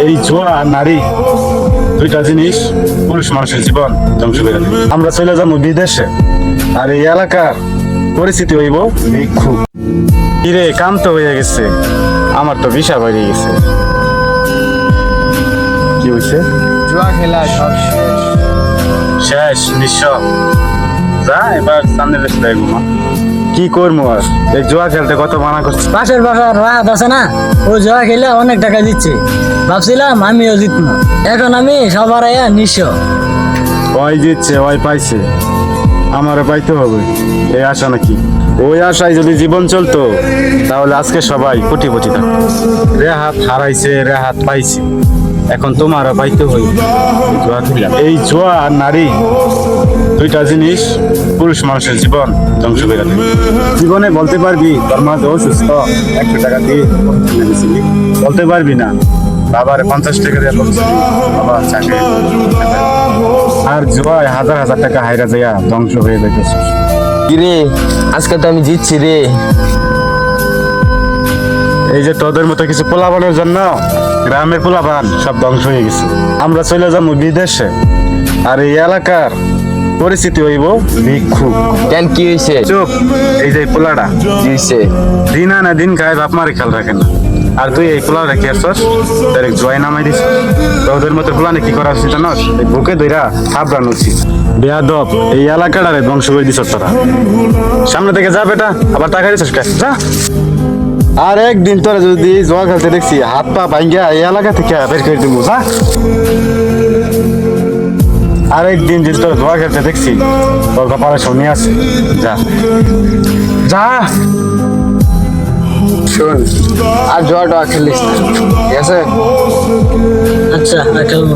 এই জুয়া আর নারী দুইটা জিনিস পুরুষ মানুষের জীবন ধ্বংস করে দেবে। আমরা চলে যাবো বিদেশে, আর এই এলাকার পরিস্থিতি হইব ভিক্ষুক। কিরে, কাম তো হয়ে গেছে, আমার তো ভিসা বেরিয়ে গেছে। কি হয়েছে? জুয়া খেলা সব শেষ। শেষ নিঃস্ব। যা এবার সামনে দেশে যাই ঘুমা। কি করবো আর, এই জুয়া খেলতে কত মানা করছে। পাশের বাসার রাহাত আছে না, ও জুয়া খেলে অনেক টাকা দিচ্ছে। ভাবছিলাম আমিও জিতবো, এখন আমি সবার আয়া নিঃস্ব। ওই দিচ্ছে, ওই পাইছে, আমারও পাইতে হবে এই আশা নাকি? ওই আশায় যদি জীবন চলতো তাহলে আজকে সবাই কোটিপতি থাকতো। রেহাত হারাইছে, রেহাত পাইছে, এখন তোমারও পাইতে হইবে। জুয়া খেলা, এই জুয়া আর নারী দুইটা জিনিস পুরুষ মানুষের জীবন ধ্বংস করে দেবে। জীবনে বলতে পারবি তোর মা তো অসুস্থ, 100 টাকা দিয়ে দিয়েছিলি? বলতে পারবি না বাবার 50 টাকা দিয়ে বলছিলি বাবা চাকরি। আর জুয়ায় হাজার হাজার টাকা হাইরা যাইয়া ধ্বংস হয়ে যাইতেছে। কিরে, আজকে তো আমি জিতছি রে। এই যে তোদের মতো কিছু পোলাপানের জন্য গ্রামের পোলাপান সব ধ্বংস হয়ে গেছে। আমরা চলে যাবো বিদেশে, আর এই এলাকার পরিস্থিতি হইব ভিক্ষুক। কেন কি হয়েছে? চুপ, এই যে পোলাটা কি হয়েছে? দিন আনা দিন খায়, বাপ মারে খেয়াল রাখে না। আর তুই এই পোলাটা কি আসছস, ডাইরেক্ট জয় নামাই দিস। তোদের মতো পোলানে কি করা উচিত জানোস? এই বুকে ধইরা থাপড়ানো উচিত। বেয়াদব, এই এলাকাটারে ধ্বংস করে দিছস তোরা। সামনে থেকে যা বেটা, আবার টাকা দিছস কে? যা। আর একদিন তোরা যদি জোয়া খেলতে দেখছি, হাত পা ভাঙ্গা এই এলাকা থেকে বের করে দিব। যা। আর একদিন যদি তোরা জোয়া খেলতে দেখছি, তোর কপালে শনি আছে। যা যা। শোন, আর জুয়া টুয়া খেলিস না, ঠিক আছে? আচ্ছা, আর খেলবো।